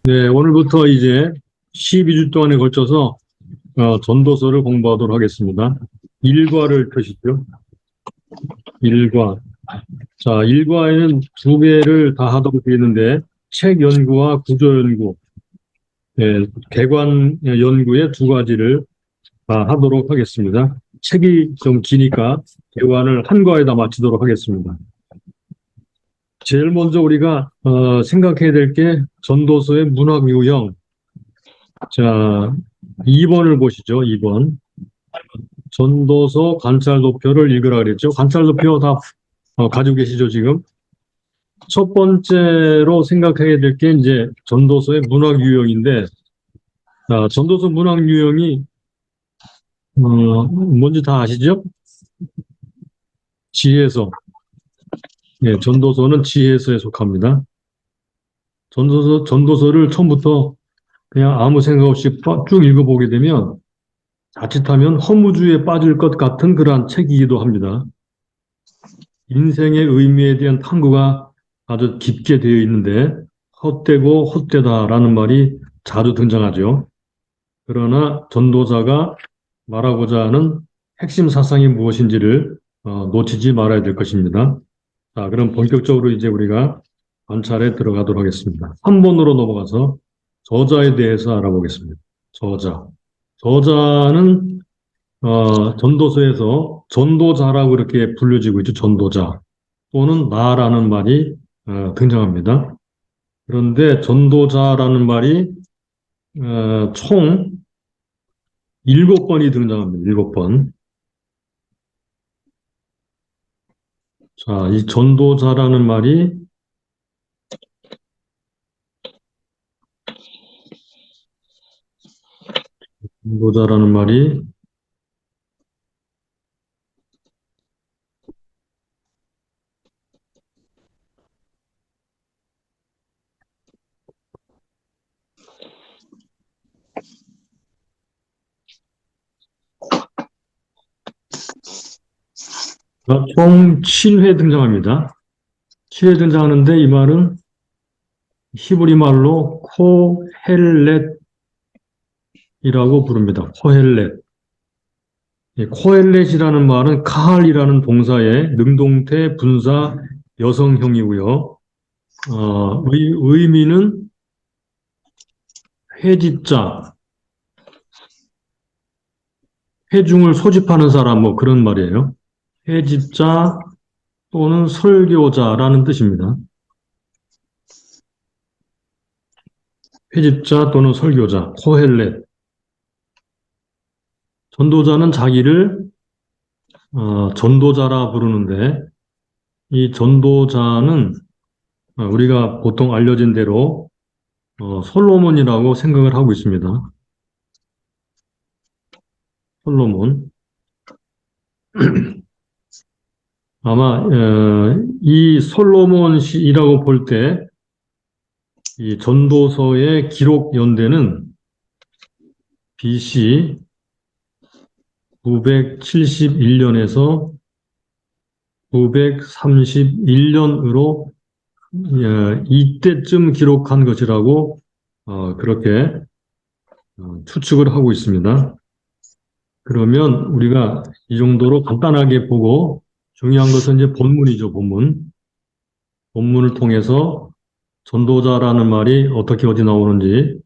네, 오늘부터 이제 12주 동안에 걸쳐서 전도서를 공부하도록 하겠습니다. 일과를 펴시죠. 일과. 자, 일과에는 두 개를 다 하도록 되어 있는데, 책 연구와 구조 연구, 네, 개관 연구의 두 가지를 다 하도록 하겠습니다. 책이 좀 기니까 개관을 한 과에다 마치도록 하겠습니다. 제일 먼저 우리가 생각해야 될 게 전도서의 문학 유형. 자, 2번을 보시죠. 2번. 전도서 관찰도표를 읽으라 그랬죠. 관찰도표 다 가지고 계시죠, 지금? 첫 번째로 생각해야 될 게 이제 전도서의 문학 유형인데, 전도서 문학 유형이 뭔지 다 아시죠? 지혜서. 예, 전도서는 지혜서에 속합니다. 전도서를 처음부터 그냥 아무 생각 없이 쭉 읽어보게 되면 자칫하면 허무주의에 빠질 것 같은 그러한 책이기도 합니다. 인생의 의미에 대한 탐구가 아주 깊게 되어 있는데 헛되고 헛되다라는 말이 자주 등장하죠. 그러나 전도자가 말하고자 하는 핵심 사상이 무엇인지를 놓치지 말아야 될 것입니다. 자, 그럼 본격적으로 이제 우리가 관찰에 들어가도록 하겠습니다. 3번으로 넘어가서 저자에 대해서 알아보겠습니다. 저자. 저자는 전도서에서 전도자라고 이렇게 불려지고 있죠. 전도자 또는 나라는 말이 등장합니다. 그런데 전도자라는 말이 총 7번이 등장합니다. 7번. 자, 이 전도자라는 말이 전도자라는 말이 총 7회 등장합니다. 7회 등장하는데 이 말은 히브리 말로 코헬렛이라고 부릅니다. 코헬렛. 코헬렛이라는 말은 카할이라는 동사의 능동태 분사 여성형이고요. 의미는 회집자, 회중을 소집하는 사람, 뭐 그런 말이에요. 회집자 또는 설교자라는 뜻입니다. 회집자 또는 설교자, 코헬렛. 전도자는 자기를 전도자라 부르는데 이 전도자는 우리가 보통 알려진 대로 솔로몬이라고 생각을 하고 있습니다. 솔로몬. 아마 이 솔로몬이라고 볼 때 이 전도서의 기록 연대는 BC 971년에서 931년으로 이때쯤 기록한 것이라고 그렇게 추측을 하고 있습니다. 그러면 우리가 이 정도로 간단하게 보고 중요한 것은 이제 본문이죠, 본문. 본문을 통해서 전도자라는 말이 어떻게 어디 나오는지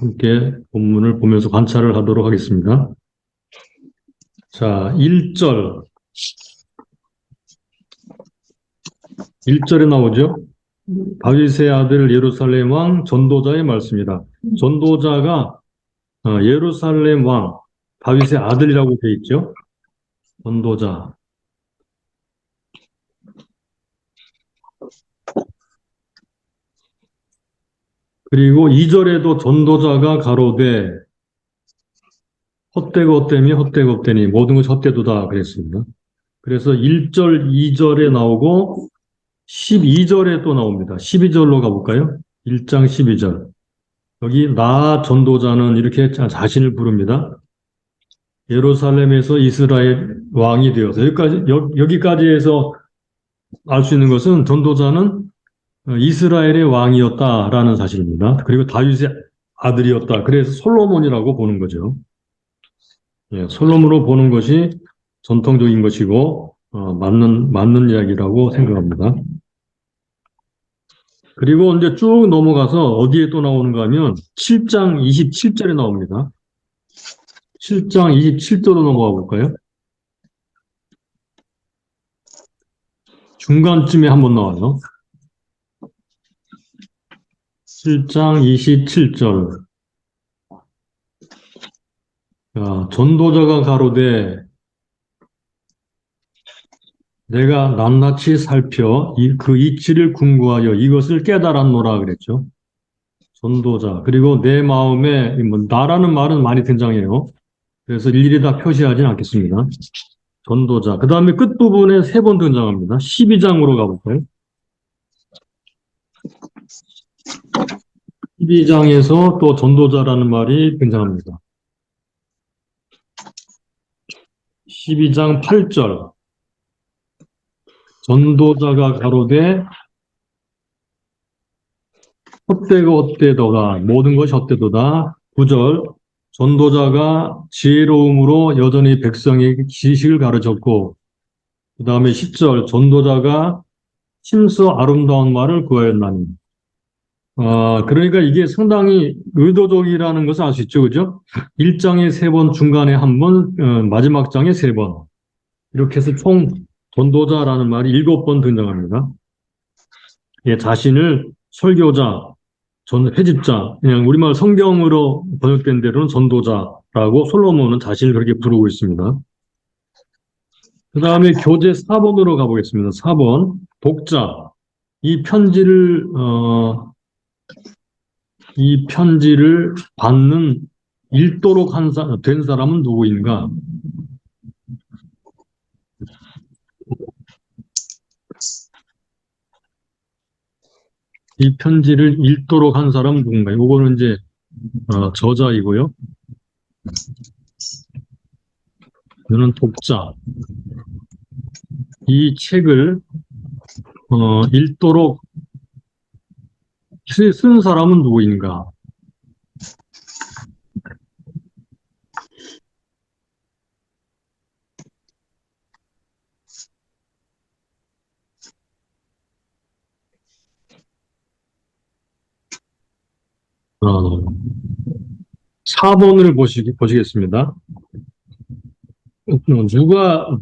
함께 본문을 보면서 관찰을 하도록 하겠습니다. 자, 1절. 1절에 나오죠. 다윗의 아들 예루살렘 왕 전도자의 말씀이다. 전도자가 예루살렘 왕 다윗의 아들이라고 되어 있죠. 전도자. 그리고 2절에도 전도자가 가로되 헛되고 헛되니 헛되고 헛되니 모든 것이 헛되도다 그랬습니다. 그래서 1절, 2절에 나오고 12절에 또 나옵니다. 12절로 가볼까요? 1장 12절. 여기 나 전도자는 이렇게 자신을 부릅니다. 예루살렘에서 이스라엘 왕이 되어서 여기까지 해서 알 수 있는 것은 전도자는 이스라엘의 왕이었다라는 사실입니다. 그리고 다윗의 아들이었다. 그래서 솔로몬이라고 보는 거죠. 예, 솔로몬으로 보는 것이 전통적인 것이고 맞는 이야기라고 생각합니다. 그리고 이제 쭉 넘어가서 어디에 또 나오는가 하면 7장 27절에 나옵니다. 7장 27절로 넘어가 볼까요? 중간쯤에 한번 나와요. 7장 27절. 전도자가 가로되 내가 낱낱이 살펴 그 이치를 궁구하여 이것을 깨달았노라 그랬죠. 전도자. 그리고 내 마음에 나라는 말은 많이 등장해요. 그래서 일일이 다 표시하진 않겠습니다. 전도자. 그 다음에 끝부분에 3번 등장합니다. 12장으로 가볼까요? 12장에서 또 전도자라는 말이 등장합니다. 12장 8절. 전도자가 가로되 헛되고 헛되도다. 모든 것이 헛되도다. 9절. 전도자가 지혜로움으로 여전히 백성에게 지식을 가르쳤고, 그 다음에 10절. 전도자가 심서 아름다운 말을 구하였나니. 그러니까 이게 상당히 의도적이라는 것을 알 수 있죠. 그죠? 1장에 3번, 중간에 1번, 마지막 장에 3번. 이렇게 해서 총 전도자라는 말이 7번 등장합니다. 예, 자신을 설교자, 회집자, 그냥 우리말 성경으로 번역된 대로는 전도자라고 솔로몬은 자신을 그렇게 부르고 있습니다. 그 다음에 교재 4번으로 가보겠습니다. 4번, 독자. 이 편지를 받는 읽도록 된 사람은 누구인가? 이 편지를 읽도록 한 사람은 누군가요? 이거는 이제 저자이고요. 이거는 독자. 이 책을 읽도록 쓴 사람은 누구인가? 어, 4번을 보시겠습니다.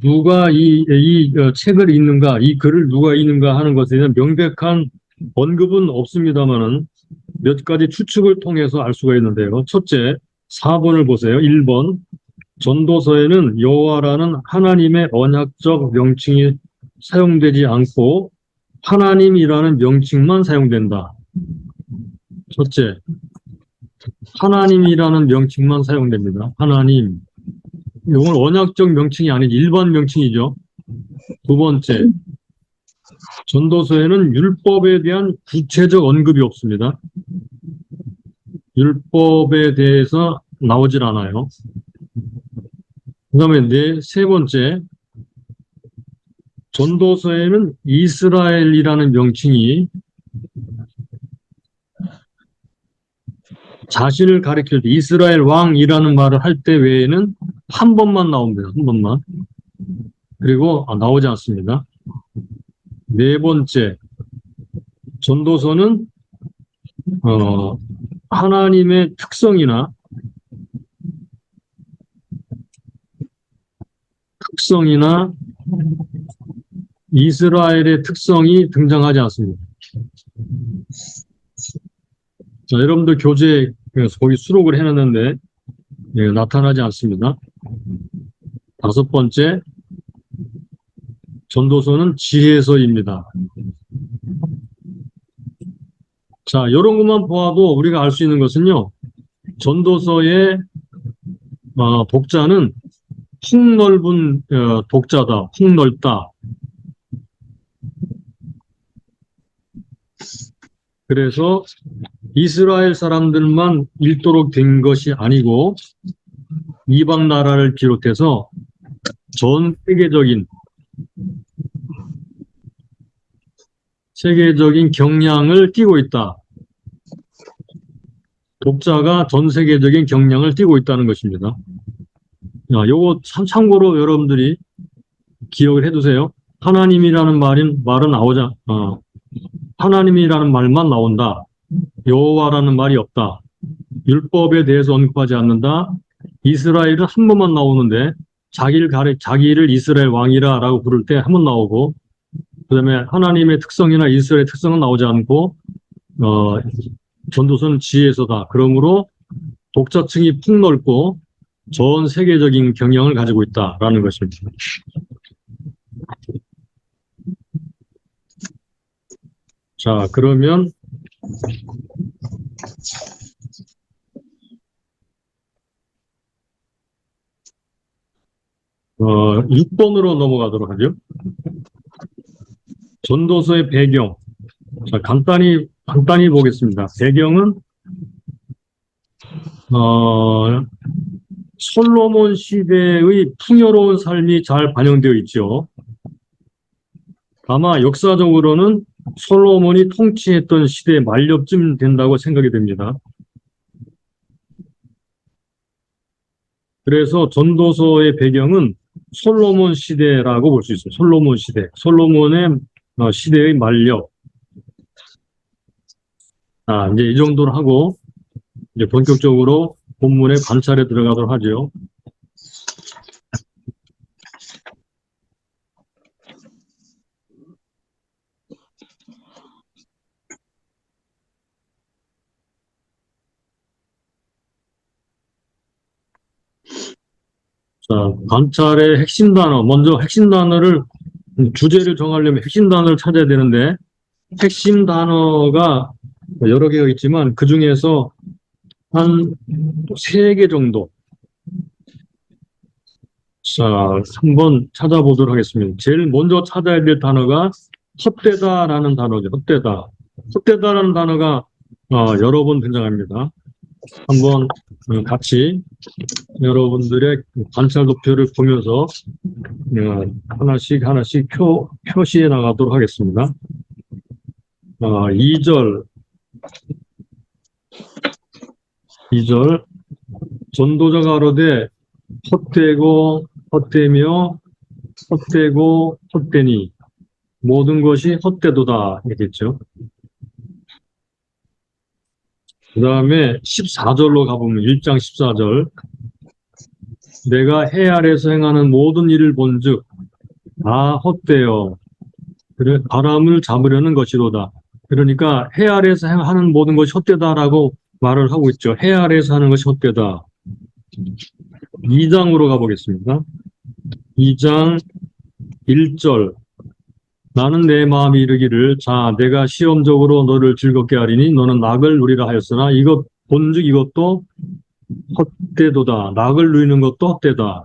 누가 이 책을 읽는가, 이 글을 누가 읽는가 하는 것에 대한 명백한 언급은 없습니다만은 몇 가지 추측을 통해서 알 수가 있는데요. 첫째, 4번을 보세요. 1번. 전도서에는 여호와라는 하나님의 언약적 명칭이 사용되지 않고 하나님이라는 명칭만 사용된다. 첫째, 하나님이라는 명칭만 사용됩니다. 하나님. 이건 언약적 명칭이 아닌 일반 명칭이죠. 2번째, 전도서에는 율법에 대한 구체적 언급이 없습니다. 율법에 대해서 나오질 않아요. 그 다음에 3번째, 전도서에는 이스라엘이라는 명칭이 자신을 가리킬 때 이스라엘 왕이라는 말을 할 때 외에는 한 번만 나옵니다. 한 번만. 그리고 나오지 않습니다. 4번째, 전도서는 하나님의 특성이나 이스라엘의 특성이 등장하지 않습니다. 자, 여러분들 교재에 거기 수록을 해놨는데 나타나지 않습니다. 5번째, 전도서는 지혜서입니다. 자, 이런 것만 보아도 우리가 알 수 있는 것은요, 전도서의 독자는 폭넓은 독자다, 폭넓다. 그래서 이스라엘 사람들만 읽도록 된 것이 아니고 이방 나라를 비롯해서 전 세계적인 세계적인 경량을 띠고 있다. 독자가 전 세계적인 경량을 띠고 있다는 것입니다. 요거 참고로 여러분들이 기억을 해두세요. 하나님이라는 말은 나오자, 하나님이라는 말만 나온다. 여호와라는 말이 없다. 율법에 대해서 언급하지 않는다. 이스라엘은 한 번만 나오는데 자기를 이스라엘 왕이라라고 부를 때 한 번 나오고, 그다음에 하나님의 특성이나 이스라엘의 특성은 나오지 않고 전도서는 지혜서다. 그러므로 독자층이 폭넓고 전 세계적인 경향을 가지고 있다라는 것입니다. 자, 그러면 6번으로 넘어가도록 하죠. 전도서의 배경. 자, 간단히 보겠습니다. 배경은 솔로몬 시대의 풍요로운 삶이 잘 반영되어 있죠. 아마 역사적으로는 솔로몬이 통치했던 시대 말년쯤 된다고 생각이 됩니다. 그래서 전도서의 배경은 솔로몬 시대라고 볼 수 있어요. 솔로몬 시대. 솔로몬의 시대의 말년. 이제 이 정도로 하고 이제 본격적으로 본문의 관찰에 들어가도록 하죠. 자, 관찰의 핵심 단어. 먼저 핵심 단어를, 주제를 정하려면 핵심 단어를 찾아야 되는데, 핵심 단어가 여러 개가 있지만, 그 중에서 한 3개 정도. 자, 한번 찾아보도록 하겠습니다. 제일 먼저 찾아야 될 단어가 헛되다라는 단어죠. 헛되다. 헛되다라는 단어가 여러 번 등장합니다. 한번 같이 여러분들의 관찰 도표를 보면서 하나씩 표시해 나가도록 하겠습니다. 2절 전도자가 가로되 헛되고 헛되며 헛되고 헛되니 모든 것이 헛되도다 이겠죠. 그 다음에 14절로 가보면 1장 14절 내가 해 아래에서 행하는 모든 일을 본즉 다 헛되어 그래 바람을 잡으려는 것이로다. 그러니까 해 아래에서 하는 모든 것이 헛되다라고 말을 하고 있죠. 해 아래에서 하는 것이 헛되다. 2장으로 가보겠습니다. 2장 1절 나는 내 마음이 이르기를 자 내가 시험적으로 너를 즐겁게 하리니 너는 낙을 누리라 하였으나 본즉 이것도 헛되도다. 낙을 누리는 것도 헛되다.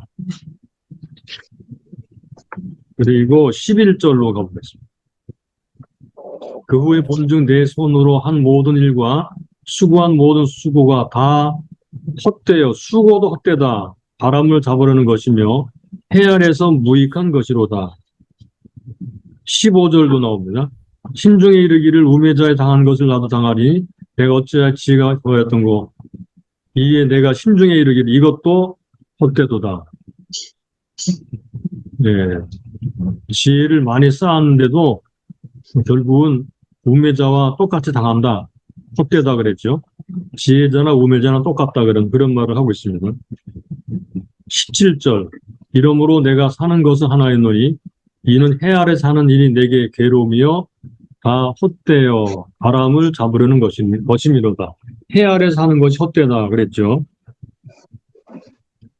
그리고 11절로 가보겠습니다. 그 후에 본즉 내 손으로 한 모든 일과 수고한 모든 수고가 다 헛되어 수고도 헛되다. 바람을 잡으려는 것이며 해 아래에서 무익한 것이로다. 15절도 나옵니다. 심중에 이르기를 우매자에 당한 것을 나도 당하리 내가 어찌할 지혜가 더하였던고 이에 내가 심중에 이르기를 이것도 헛되도다. 네, 지혜를 많이 쌓았는데도 결국은 우매자와 똑같이 당한다. 헛되다 그랬죠. 지혜자나 우매자나 똑같다 그런 말을 하고 있습니다. 17절 이러므로 내가 사는 것은 하나이노니 이는 해 아래 사는 일이 내게 괴로움이요 다 헛되어 바람을 잡으려는 것이미로다. 해 아래 사는 것이 헛되다 그랬죠.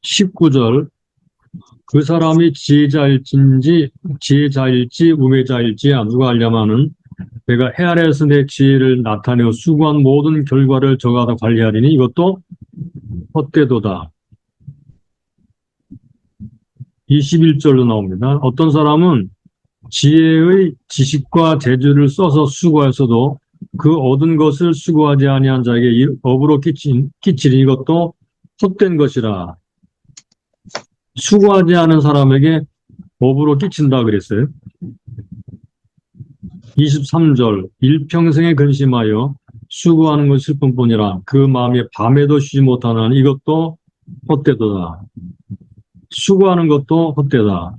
19절 그 사람이 지혜자일지 우매자일지 누가 알려마는 내가 해 아래에서 내 지혜를 나타내어 수고한 모든 결과를 저가다 관리하리니 이것도 헛되도다. 21절로 나옵니다. 어떤 사람은 지혜의 지식과 재주를 써서 수고하였어도 그 얻은 것을 수고하지 아니한 자에게 업으로 끼치니 이것도 헛된 것이라. 수고하지 않은 사람에게 업으로 끼친다 그랬어요. 23절 일평생에 근심하여 수고하는 것이 슬픔뿐이라 그 마음에 밤에도 쉬지 못하는 이것도 헛되도다. 수고하는 것도 헛되다.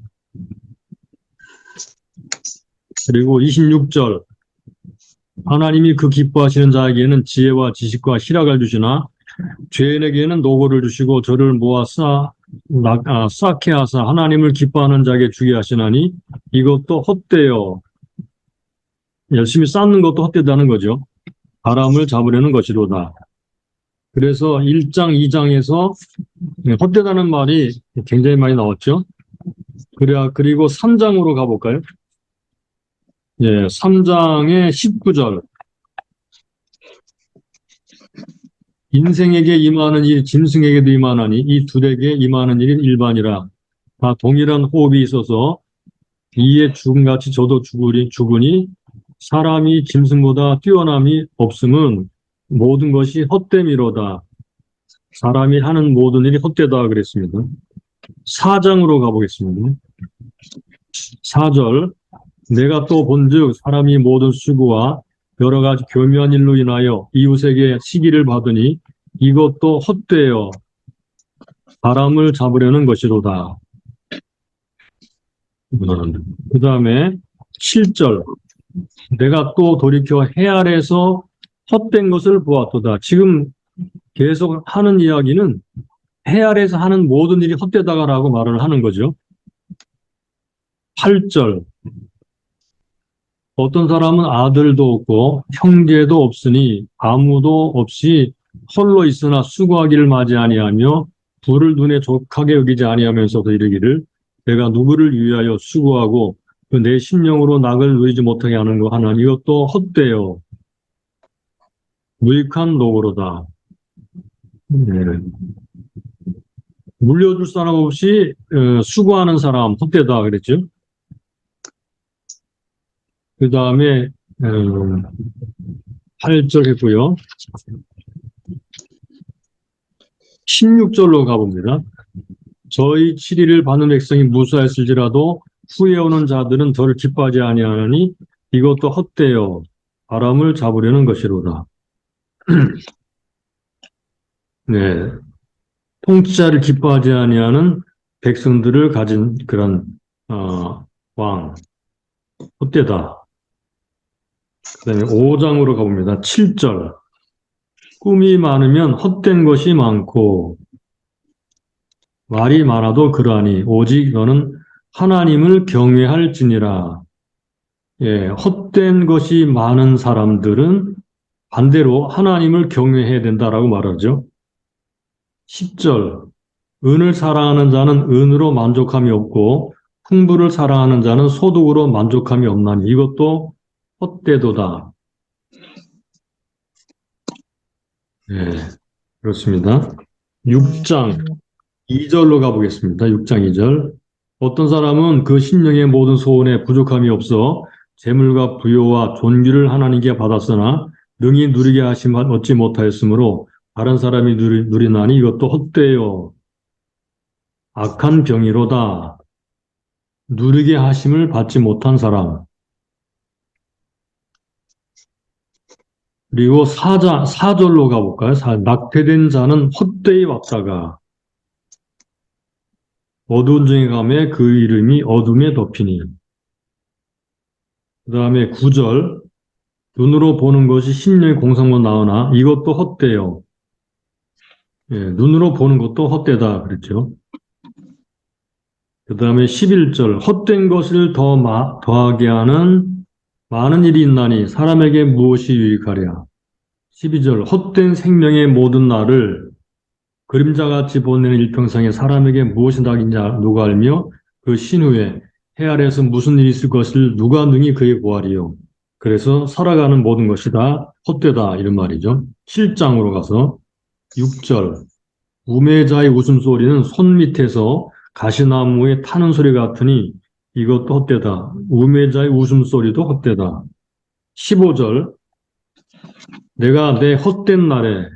그리고 26절 하나님이 그 기뻐하시는 자에게는 지혜와 지식과 희락을 주시나 죄인에게는 노고를 주시고 저를 모아 쌓게 하사 하나님을 기뻐하는 자에게 주게 하시나니 이것도 헛되요. 열심히 쌓는 것도 헛되다는 거죠. 바람을 잡으려는 것이로다. 그래서 1장, 2장에서 헛되다는 말이 굉장히 많이 나왔죠. 그리고 3장으로 가볼까요? 예, 3장의 19절. 인생에게 임하는 일, 짐승에게도 임하나니 이 둘에게 임하는 일이 일반이라. 다 동일한 호흡이 있어서 이에 죽음같이 저도 죽으니 사람이 짐승보다 뛰어남이 없음은 모든 것이 헛됨이로다. 사람이 하는 모든 일이 헛되다 그랬습니다. 4장으로 가보겠습니다. 4절 내가 또 본즉 사람이 모든 수고와 여러 가지 교묘한 일로 인하여 이웃에게 시기를 받으니 이것도 헛되어 바람을 잡으려는 것이로다. 그 다음에 7절 내가 또 돌이켜 해 아래에서 헛된 것을 보았도다. 지금 계속 하는 이야기는 해 아래에서 하는 모든 일이 헛되다라고 말을 하는 거죠. 8절 어떤 사람은 아들도 없고 형제도 없으니 아무도 없이 홀로 있으나 수고하기를 맞이 아니하며 부를 눈에 족하게 여기지 아니하면서도 이르기를 내가 누구를 위하여 수고하고 그 내 심령으로 낙을 누리지 못하게 하는 거 하나 이것도 헛되요. 무익한 노고로다. 네. 물려줄 사람 없이 수고하는 사람 헛되다 그랬죠. 그 다음에 8절 했고요. 16절로 가봅니다. 저희 치리를 받는 백성이 무수하였을지라도 후에 오는 자들은 저를 기뻐하지 아니하니 이것도 헛되어 바람을 잡으려는 것이로다. 네, 통치자를 기뻐하지 아니하는 백성들을 가진 그런 왕 헛되다. 그 다음에 5장으로 가봅니다. 7절 꿈이 많으면 헛된 것이 많고 말이 많아도 그러하니 오직 너는 하나님을 경외할지니라. 예, 헛된 것이 많은 사람들은 반대로 하나님을 경외해야 된다라고 말하죠. 10절 은을 사랑하는 자는 은으로 만족함이 없고 풍부를 사랑하는 자는 소득으로 만족함이 없나니 이것도 헛되도다. 예, 그렇습니다. 6장 2절로 가보겠습니다. 6장 2절. 어떤 사람은 그 심령의 모든 소원에 부족함이 없어 재물과 부요와 존귀를 하나님께 받았으나 능히 누리게 하심 얻지 못하였으므로 다른 사람이 누리나니 이것도 헛되요. 악한 병이로다. 누리게 하심을 받지 못한 사람. 그리고 4절로 가볼까요? 낙태된 자는 헛되이 왔다가 어두운 중에 감에 그 이름이 어둠에 덮이니. 그 다음에 9절 눈으로 보는 것이 심령의 공상으로 나오나 이것도 헛되요. 예, 눈으로 보는 것도 헛되다 그랬죠. 그 다음에 11절 헛된 것을 더하게 하는 많은 일이 있나니 사람에게 무엇이 유익하랴. 12절 헛된 생명의 모든 날을 그림자같이 보내는 일평생에 사람에게 무엇이 낙이냐 누가 알며 그 신후에 해 아래에서 무슨 일이 있을 것을 누가 능히 그의 고하리요. 그래서 살아가는 모든 것이 다 헛되다 이런 말이죠. 7장으로 가서 6절 우매자의 웃음소리는 손 밑에서 가시나무에 타는 소리 같으니 이것도 헛되다. 우매자의 웃음소리도 헛되다. 15절 내가 내 헛된 날에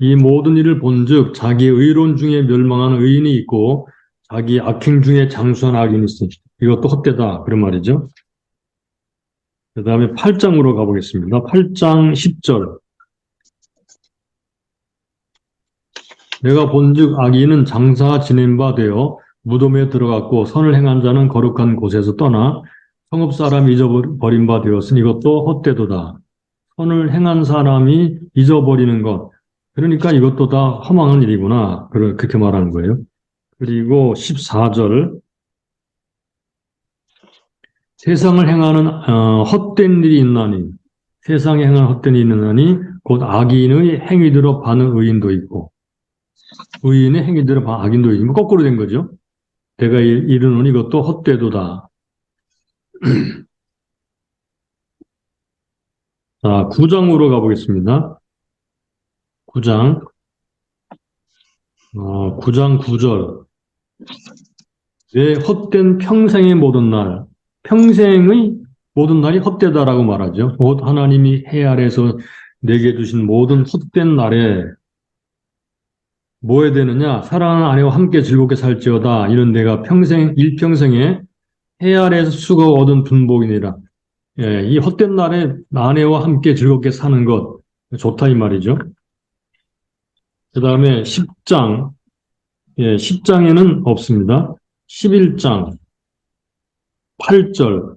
이 모든 일을 본즉 자기 의로운 중에 멸망하는 의인이 있고 자기 악행 중에 장수한 악인이 있으니 이것도 헛되다 그런 말이죠. 그 다음에 8장으로 가보겠습니다. 8장 10절. 내가 본즉 악인은 장사 지낸 바 되어 무덤에 들어갔고 선을 행한 자는 거룩한 곳에서 떠나 성읍 사람이 잊어버린 바 되었으니 이것도 헛되도다. 선을 행한 사람이 잊어버리는 것. 그러니까 이것도 다 허망한 일이구나. 그렇게 말하는 거예요. 그리고 14절. 세상을 행하는 헛된 일이 있나니 세상에 행하는 헛된 일이 있나니 곧 악인의 행위대로 반응 의인도 있고 의인의 행위대로 반응 악인도 있고 거꾸로 된 거죠. 내가 이르노니 이것도 헛되도다. 자, 9장으로 가보겠습니다. 9장 9장 9절. 내 헛된 평생의 모든 날 평생의 모든 날이 헛되다라고 말하죠. 곧 하나님이 해 아래에서 내게 주신 모든 헛된 날에 뭐 해야 되느냐? 사랑하는 아내와 함께 즐겁게 살지어다. 이는 내가 일평생에 해 아래에서 수고 얻은 분복이니라. 예, 이 헛된 날에 아내와 함께 즐겁게 사는 것 좋다 이 말이죠. 그 다음에 10장, 예, 10장에는 없습니다. 11장 8절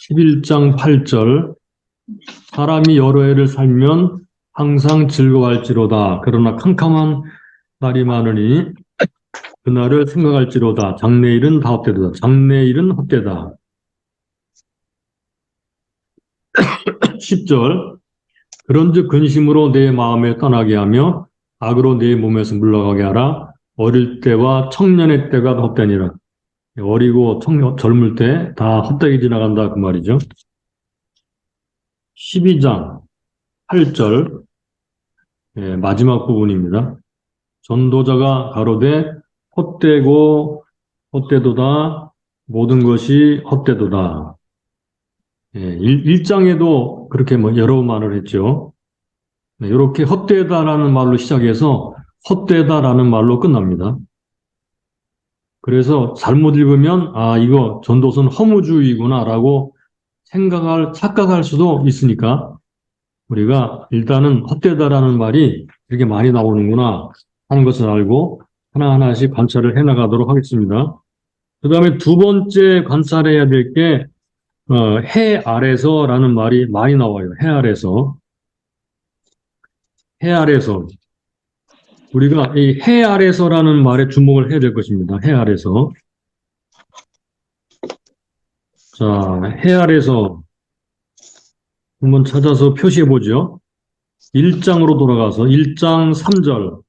11장 8절 사람이 여러 해를 살면 항상 즐거워할지로다. 그러나 캄캄한 날이 많으니 그날을 생각할지로다. 장래일은 다 헛되다. 장래일은 헛되다. 10절 그런즉 근심으로 내 마음에 떠나게 하며 악으로 내 몸에서 물러가게 하라. 어릴 때와 청년의 때가 헛되니라. 어리고 젊을 때 다 헛되게 지나간다 그 말이죠. 12장 8절 예, 마지막 부분입니다. 전도자가 가로되 헛되고 헛되도다 모든 것이 헛되도다. 예, 1장에도 그렇게 여러 말을 했죠. 네, 이렇게 헛되다라는 말로 시작해서 헛되다라는 말로 끝납니다. 그래서 잘못 읽으면 이거 전도서는 허무주의구나라고 착각할 수도 있으니까 우리가 일단은 헛되다라는 말이 이렇게 많이 나오는구나 하는 것을 알고 하나하나씩 관찰을 해나가도록 하겠습니다. 그 다음에 두 번째 관찰해야 될 게 해 아래서라는 말이 많이 나와요. 해 아래서. 해 아래서. 우리가 이 해 아래서라는 말에 주목을 해야 될 것입니다. 해 아래서. 자, 해 아래서 한번 찾아서 표시해 보죠. 1장으로 돌아가서 1장 3절.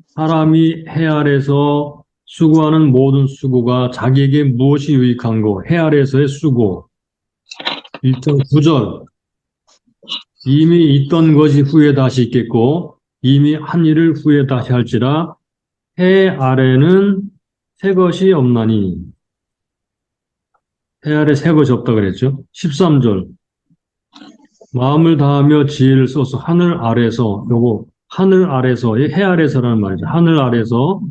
사람이 해 아래서 수고하는 모든 수고가 자기에게 무엇이 유익한고 해 아래서의 수고. 1장 9절. 이미 있던 것이 후에 다시 있겠고 이미 한 일을 후에 다시 할지라 해 아래는 새 것이 없나니 해 아래 새 것이 없다 그랬죠. 13절. 마음을 다하며 지혜를 써서 하늘 아래서 요거 하늘 아래서 해 아래서라는 말이죠. 하늘 아래서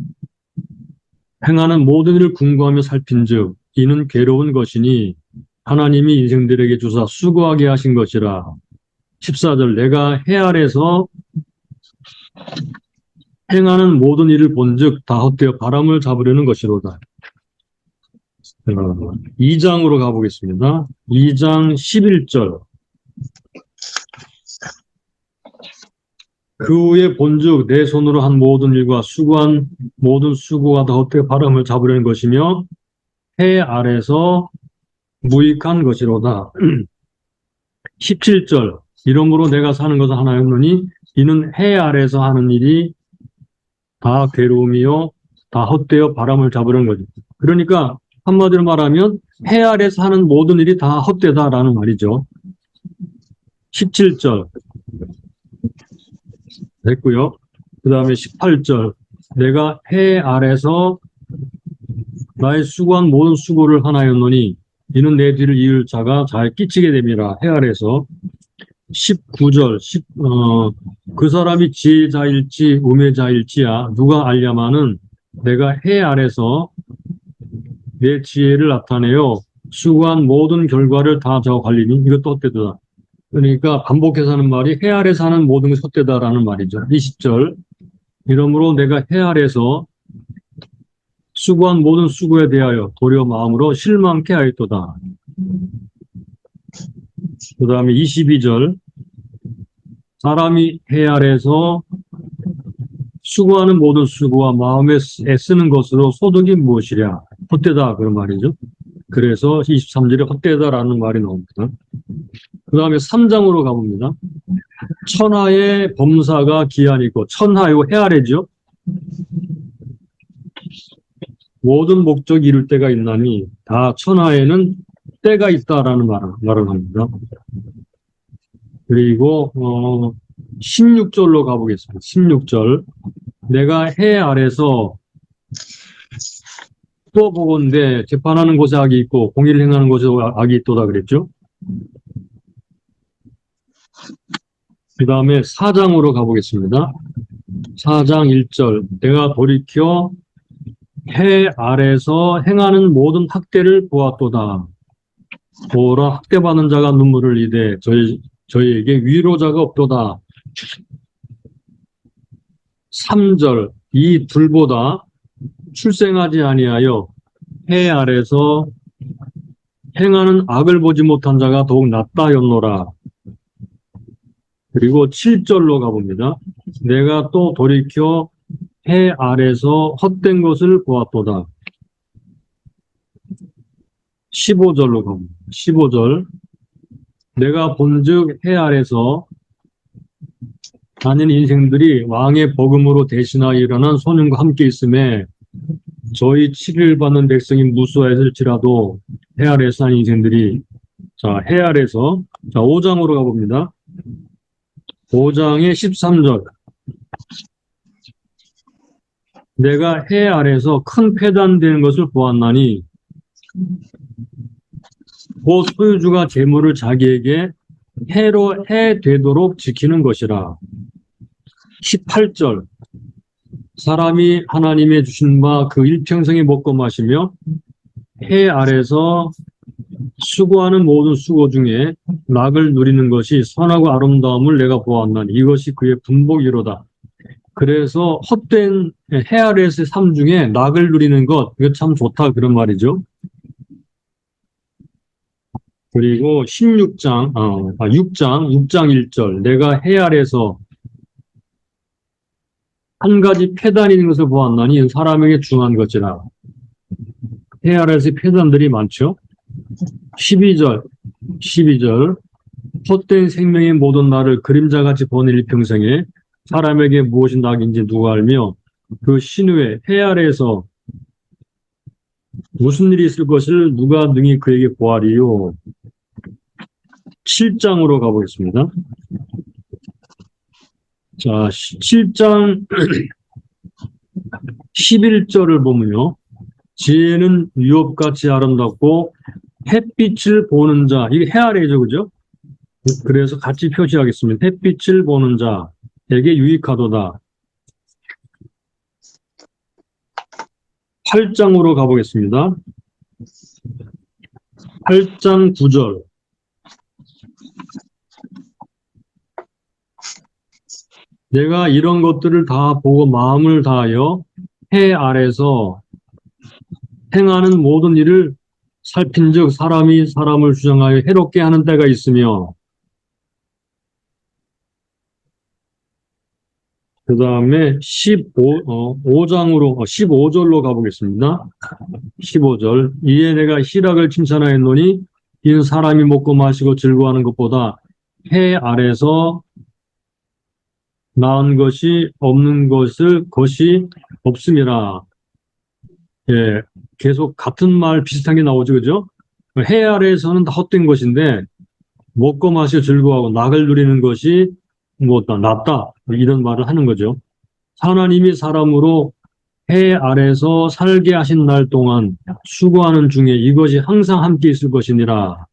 행하는 모든 일을 궁구하며 살핀즉 이는 괴로운 것이니 하나님이 인생들에게 주사 수고하게 하신 것이라. 14절 내가 해 아래서 행하는 모든 일을 본즉 다 헛되어 바람을 잡으려는 것이로다. 2장으로 가보겠습니다. 2장 11절 그 후에 본즉 내 손으로 한 모든 일과 수고한 모든 수고가 다 헛되어 바람을 잡으려는 것이며 해 아래서 무익한 것이로다. 17절 이러므로 내가 사는 것은 하나였노니 이는 해 아래서 하는 일이 다 괴로움이요 다 헛되어 바람을 잡으려는 거죠. 그러니까 한마디로 말하면 해 아래서 하는 모든 일이 다 헛되다라는 말이죠. 17절 됐고요. 그 다음에 18절 내가 해 아래서 나의 수고한 모든 수고를 하나였노니 이는 내 뒤를 이을 자가 잘 끼치게 됨이라. 해 아래서 19절 그 사람이 지혜자일지 우매자일지야 누가 알냐마는 내가 해 아래서 내 지혜를 나타내요. 수고한 모든 결과를 다 저 관리니 이것도 헛되다. 그러니까 반복해서 하는 말이 해 아래서 하는 모든 것이 헛되다라는 말이죠. 20절. 이러므로 내가 해 아래서 수고한 모든 수고에 대하여 도리어 마음으로 실망케 하였도다. 그 다음에 22절. 사람이 해 아래서 수고하는 모든 수고와 마음에 애쓰는 것으로 소득이 무엇이랴? 헛되다 그런 말이죠. 그래서 23절에 헛되다라는 말이 나옵니다. 그 다음에 3장으로 가봅니다. 천하의 범사가 기한이 있고, 천하요 해 아래죠. 모든 목적이 이룰 때가 있나니 다 천하에는 때가 있다라는 말을 합니다. 그리고 16절로 가보겠습니다. 16절. 내가 해 아래서 또 보건대 재판하는 곳에 악이 있고 공의를 행하는 곳에 악이 있도다 그랬죠. 그 다음에 4장으로 가보겠습니다. 4장 1절. 내가 돌이켜 해 아래서 행하는 모든 학대를 보았도다. 보라 학대받는 자가 눈물을 이되 저희에게 위로자가 없도다. 3절. 이 둘보다 출생하지 아니하여 해 아래서 행하는 악을 보지 못한 자가 더욱 낫다였노라. 그리고 7절로 가봅니다. 내가 또 돌이켜 해 아래서 헛된 것을 보았도다. 15절로 가봅니다. 15절. 내가 본즉 해 아래서 다니는 인생들이 왕의 버금으로 대신하여 일어난 소년과 함께 있음에 저희 치를 받는 백성이 무수하였을지라도 해 아래서 한 인생들이 해 아래서 5장으로 가봅니다. 5장의 13절. 내가 해 아래서 큰 패단되는 것을 보았나니 곧 소유주가 재물을 자기에게 해로 해 되도록 지키는 것이라. 18절. 사람이 하나님의 주신 바 그 일평생에 먹고 마시며 해 아래서 수고하는 모든 수고 중에 낙을 누리는 것이 선하고 아름다움을 내가 보았나니 이것이 그의 분복이로다. 그래서 헛된 해 아래에서의 삶 중에 낙을 누리는 것, 이거 참 좋다 그런 말이죠. 그리고 6장 1절. 내가 해 아래서 한 가지 폐단이 있는 것을 보았나니 사람에게 중한 것이라. 해 아래에서 폐단들이 많죠. 12절. 헛된 생명의 모든 날을 그림자같이 보낸 일평생에 사람에게 무엇이 낙인지 누가 알며 그 신후에 해 아래에서 무슨 일이 있을 것을 누가 능히 그에게 보아리요. 7장으로 가보겠습니다. 자, 7장 11절을 보면요. 지혜는 유업같이 아름답고 햇빛을 보는 자, 이게 해 아래죠, 그죠? 그래서 같이 표시하겠습니다. 햇빛을 보는 자에게 유익하도다. 8장으로 가보겠습니다. 8장 9절. 내가 이런 것들을 다 보고 마음을 다하여 해 아래서 행하는 모든 일을 살핀즉 사람이 사람을 주장하여 해롭게 하는 때가 있으며 그 다음에 15절로 가보겠습니다. 15절. 이에 내가 희락을 칭찬하였노니 이는 사람이 먹고 마시고 즐거워하는 것보다 해 아래서 나은 것이 없는 것이 없음이라. 예, 계속 같은 말 비슷한 게 나오죠, 그죠? 해 아래에서는 다 헛된 것인데 먹고 마시고 즐거워하고 낙을 누리는 것이 낫다 이런 말을 하는 거죠. 하나님이 사람으로 해 아래서 살게 하신 날 동안 수고하는 중에 이것이 항상 함께 있을 것이니라.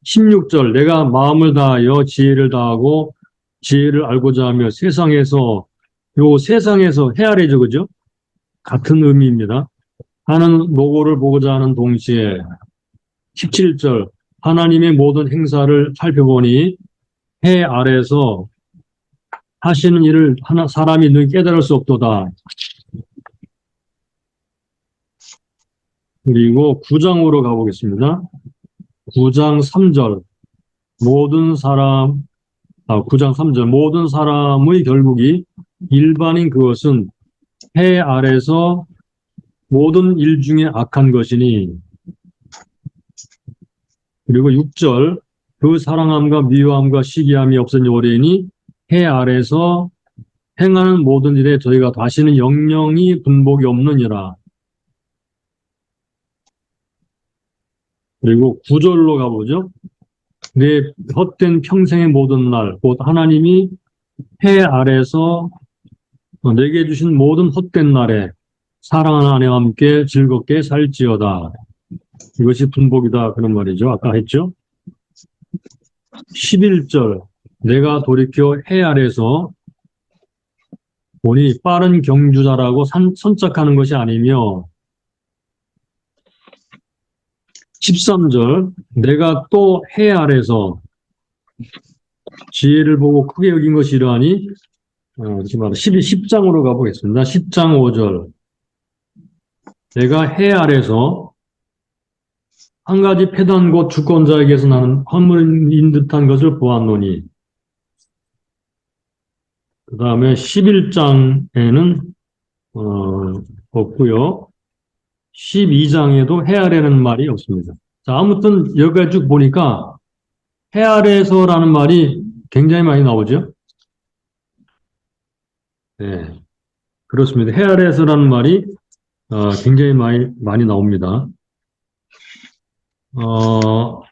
16절. 내가 마음을 다하여 지혜를 다하고 지혜를 알고자 하며 세상에서 해 아래죠, 그죠? 같은 의미입니다. 하는 노고를 보고자 하는 동시에 17절 하나님의 모든 행사를 살펴보니 해 아래에서 하시는 일을 사람이 능히 깨달을 수 없도다. 그리고 9장으로 가보겠습니다. 9장 3절 9장 3절 모든 사람의 결국이 일반인 그것은 해 아래서 모든 일 중에 악한 것이니. 그리고 6절 그 사랑함과 미워함과 시기함이 없은 오래니 해 아래서 행하는 모든 일에 저희가 다시는 영영이 분복이 없느니라. 그리고 9절로 가보죠. 내 헛된 평생의 모든 날, 곧 하나님이 해 아래서 내게 주신 모든 헛된 날에 사랑하는 아내와 함께 즐겁게 살지어다. 이것이 분복이다. 그런 말이죠. 아까 했죠. 11절 내가 돌이켜 해 아래서 보니 빠른 경주자라고 선착하는 것이 아니며 13절 내가 또 해 아래서 지혜를 보고 크게 여긴 것이 이러하니 10장으로 가보겠습니다. 10장 5절 내가 해 아래서 한 가지 패단 곧 주권자에게서 나는 화물인 듯한 것을 보았노니 그 다음에 11장에는 없고요. 12장에도 해 아래라는 말이 없습니다. 자, 아무튼 여기까지 쭉 보니까 해 아래에서라는 말이 굉장히 많이 나오죠. 네, 그렇습니다. 해 아래에서라는 말이 굉장히 많이 나옵니다.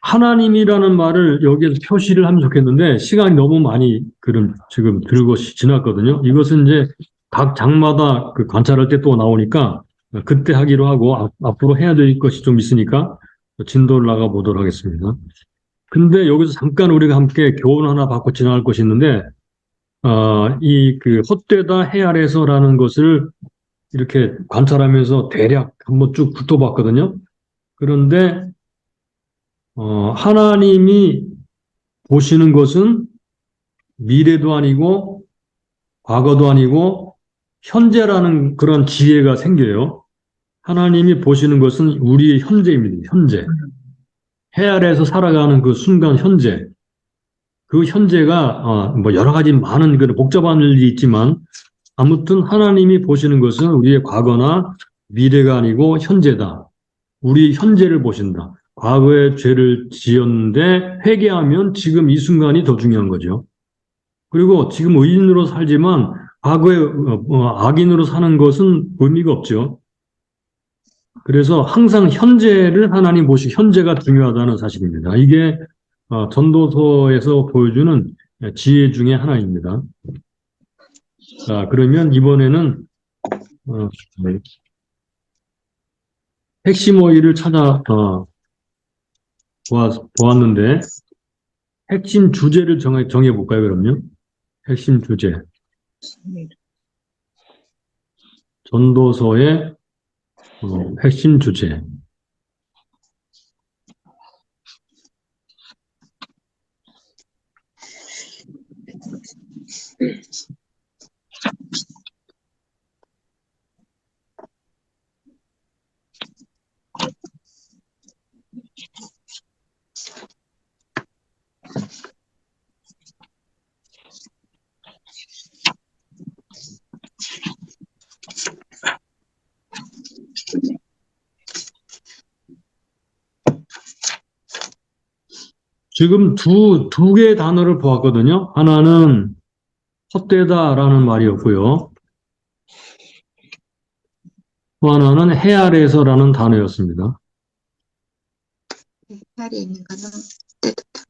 하나님이라는 말을 여기에서 표시를 하면 좋겠는데 시간이 너무 많이 지금 들고 지났거든요. 이것은 이제 각 장마다 그 관찰할 때 또 나오니까 그때 하기로 하고 앞으로 해야 될 것이 좀 있으니까 진도를 나가 보도록 하겠습니다. 근데 여기서 잠깐 우리가 함께 교훈 하나 받고 지나갈 것이 있는데 이 그 헛되다 해 아래서라는 것을 이렇게 관찰하면서 대략 한번 쭉 훑어봤거든요. 그런데 하나님이 보시는 것은 미래도 아니고 과거도 아니고 현재라는 그런 지혜가 생겨요. 하나님이 보시는 것은 우리의 현재입니다. 현재. 해 아래에서 살아가는 그 순간 현재. 그 현재가 뭐 여러 가지 많은 그런 복잡한 일이 있지만 아무튼 하나님이 보시는 것은 우리의 과거나 미래가 아니고 현재다. 우리 현재를 보신다. 과거에 죄를 지었는데 회개하면 지금 이 순간이 더 중요한 거죠. 그리고 지금 의인으로 살지만 과거에 악인으로 사는 것은 의미가 없죠. 그래서 항상 현재를 하나님 보시고 현재가 중요하다는 사실입니다. 이게 전도서에서 보여주는 지혜 중에 하나입니다. 자, 그러면 이번에는 핵심 어휘를 찾아 보았는데 핵심 주제를 정해볼까요, 그럼요? 핵심 주제. 전도서의 핵심 주제. 지금 두 개의 단어를 보았거든요. 하나는 헛되다라는 말이었고요. 또 하나는 해 아래에서라는 단어였습니다. 아래 있는 거는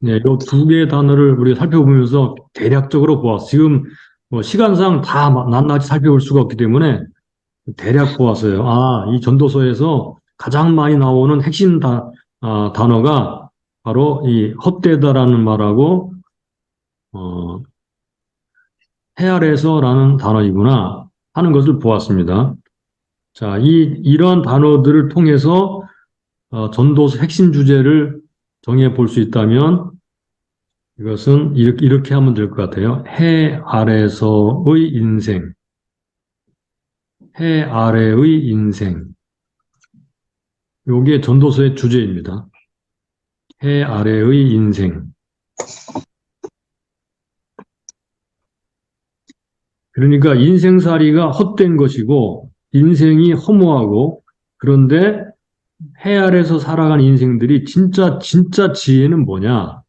네, 이 두 개의 단어를 우리가 살펴보면서 대략적으로 보았어요. 지금 시간상 다 낱낱이 살펴볼 수가 없기 때문에 대략 보았어요. 이 전도서에서 가장 많이 나오는 핵심 단어가 바로 이 헛되다라는 말하고 해 아래에서라는 단어이구나 하는 것을 보았습니다. 자, 이러한 단어들을 통해서 전도서 핵심 주제를 정해 볼 수 있다면 이것은 이렇게 하면 될 것 같아요. 해 아래서의 인생. 해 아래의 인생. 요게 전도서의 주제입니다. 해 아래의 인생. 그러니까 인생살이가 헛된 것이고 인생이 허무하고 그런데 해 아래서 살아가는 인생들이 진짜 지혜는 뭐냐?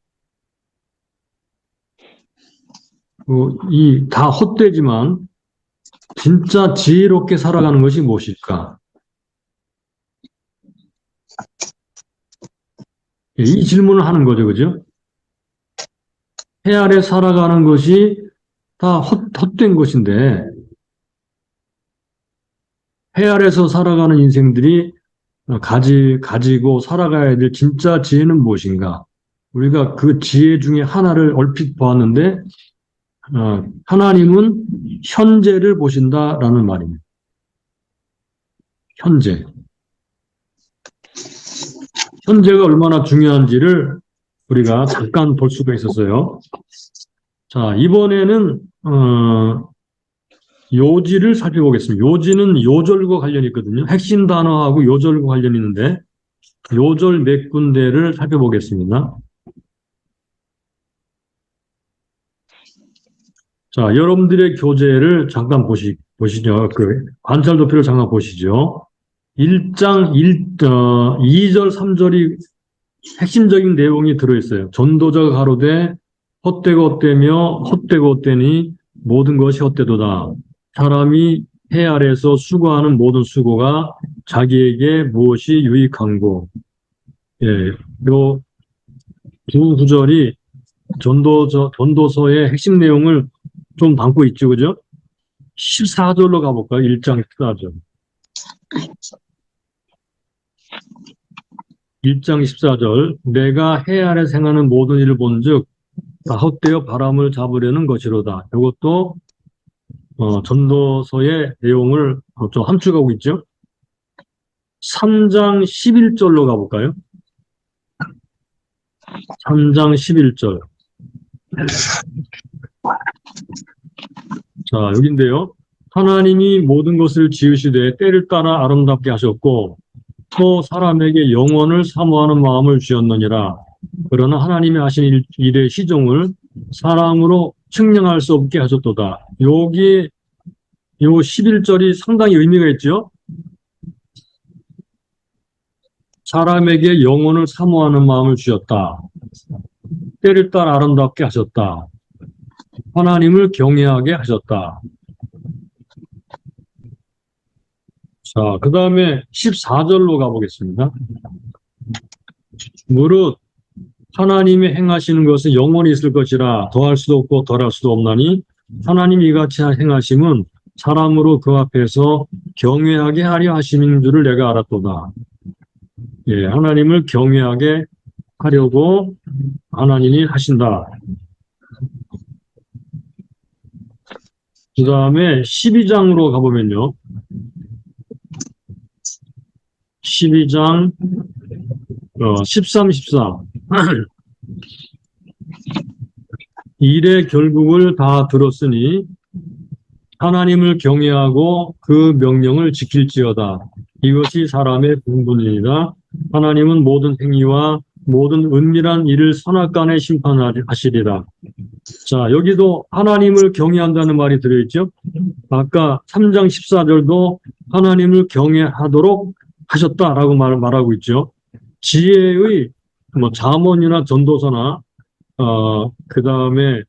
이 다 헛되지만 진짜 지혜롭게 살아가는 것이 무엇일까? 이 질문을 하는 거죠, 그죠? 해 아래 살아가는 것이 다 헛된 것인데 해 아래서 살아가는 인생들이 가지고 살아가야 될 진짜 지혜는 무엇인가? 우리가 그 지혜 중에 하나를 얼핏 보았는데 하나님은 현재를 보신다라는 말입니다. 현재. 현재가 얼마나 중요한지를 우리가 잠깐 볼 수가 있었어요. 자, 이번에는 요지를 살펴보겠습니다. 요지는 요절과 관련이 있거든요. 핵심 단어하고 요절과 관련이 있는데 요절 몇 군데를 살펴보겠습니다. 자, 여러분들의 교재를 잠깐 보시죠. 그 관찰 도표를 잠깐 보시죠. 1장 2절, 3절이 핵심적인 내용이 들어있어요. 전도자가 가로되 헛되고 헛되며 헛되고 헛되니 모든 것이 헛되도다. 사람이 해 아래서 수고하는 모든 수고가 자기에게 무엇이 유익한고. 예, 요 두 구절이 전도서의 핵심 내용을 좀 담고 있죠, 그죠? 14절로 가볼까요? 1장 14절. 1장 14절. 내가 해 아래 생하는 모든 일을 본즉 다 헛되어 바람을 잡으려는 것이로다. 이것도 전도서의 내용을 좀 함축하고 있죠. 3장 11절로 가볼까요? 3장 11절. 자, 여긴데요. 하나님이 모든 것을 지으시되 때를 따라 아름답게 하셨고 또 사람에게 영원을 사모하는 마음을 주었느니라. 그러나 하나님이 하신 일의 시종을 사람으로 측량할 수 없게 하셨도다. 여기 요 11절이 상당히 의미가 있죠. 사람에게 영혼을 사모하는 마음을 주셨다. 때를 따라 아름답게 하셨다. 하나님을 경외하게 하셨다. 자, 그 다음에 14절로 가보겠습니다. 무릇 하나님이 행하시는 것은 영원히 있을 것이라 더할 수도 없고 덜할 수도 없나니 하나님이 이같이 행하심은 사람으로 그 앞에서 경외하게 하려 하심인 줄을 내가 알았도다. 예, 하나님을 경외하게 하려고 하나님이 하신다. 그 다음에 12장으로 가보면요. 12장 13, 14 일의 결국을 다 들었으니 하나님을 경외하고 그 명령을 지킬지어다. 이것이 사람의 본분이니라. 하나님은 모든 행위와 모든 은밀한 일을 선악간에 심판하시리라. 자, 여기도 하나님을 경외한다는 말이 들어있죠. 아까 3장 14절도 하나님을 경외하도록 하셨다라고 말하고 있죠. 지혜의 잠언이나 전도서나 그 다음에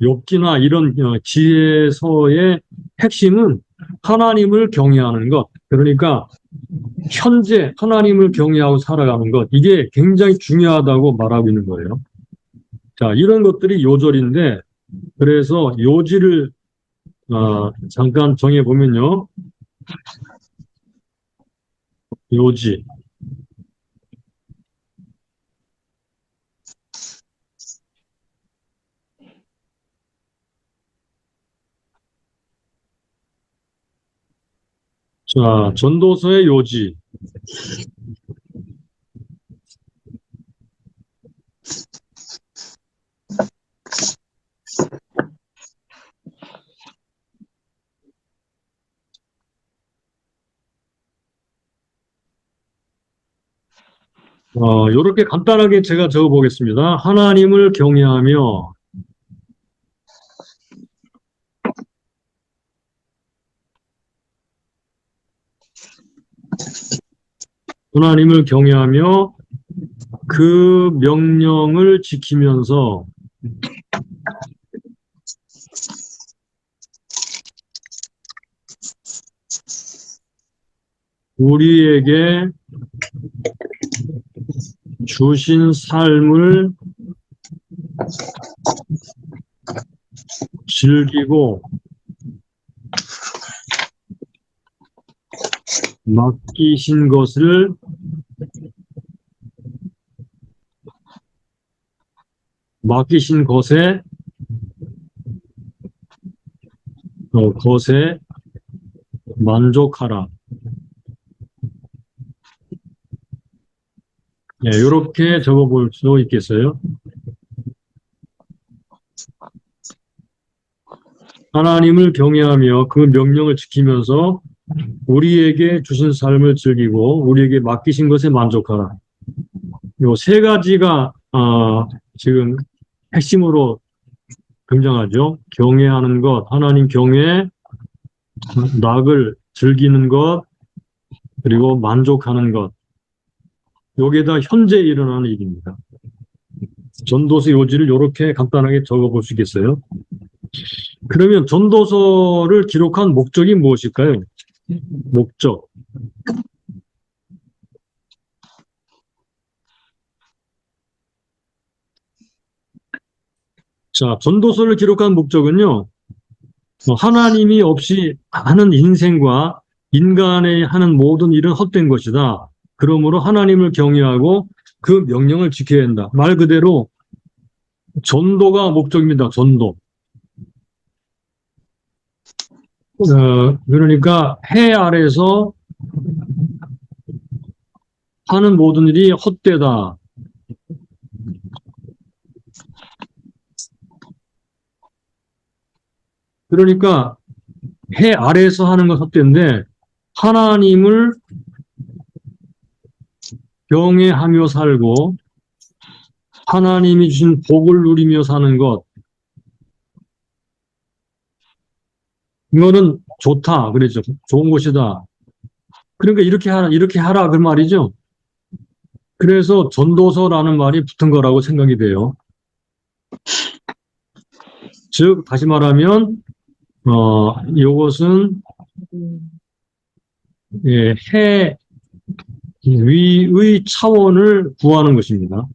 욥기나 이런 지혜서의 핵심은 하나님을 경외하는 것. 그러니까 현재 하나님을 경외하고 살아가는 것. 이게 굉장히 중요하다고 말하고 있는 거예요. 자, 이런 것들이 요절인데 그래서 요지를 잠깐 정해 보면요. 요지. 자, 전도서의 요지. 요렇게 간단하게 제가 적어 보겠습니다. 하나님을 경외하며 하나님을 경외하며 그 명령을 지키면서 우리에게 주신 삶을 즐기고 맡기신 것을 맡기신 것에 것에 만족하라. 네, 이렇게 적어볼 수 있겠어요. 하나님을 경외하며 그 명령을 지키면서 우리에게 주신 삶을 즐기고 우리에게 맡기신 것에 만족하라. 요 세 가지가 지금 핵심으로 등장하죠. 경외하는 것, 하나님 경외, 낙을 즐기는 것, 그리고 만족하는 것. 요게 다 현재 일어나는 일입니다. 전도서 요지를 이렇게 간단하게 적어볼 수 있겠어요? 그러면 전도서를 기록한 목적이 무엇일까요? 목적. 자, 전도서를 기록한 목적은요, 하나님이 없이 하는 인생과 인간의 하는 모든 일은 헛된 것이다. 그러므로 하나님을 경외하고 그 명령을 지켜야 한다. 말 그대로 전도가 목적입니다. 전도. 그러니까 해 아래서 하는 모든 일이 헛되다. 그러니까 해 아래에서 하는 건 헛된데 하나님을 경외하며 살고 하나님이 주신 복을 누리며 사는 것, 이거는 좋다 그랬죠. 좋은 것이다. 그러니까 이렇게 하라 그 말이죠. 그래서 전도서라는 말이 붙은 거라고 생각이 돼요. 즉 다시 말하면 이것은 해 위의 차원을 구하는 것입니다.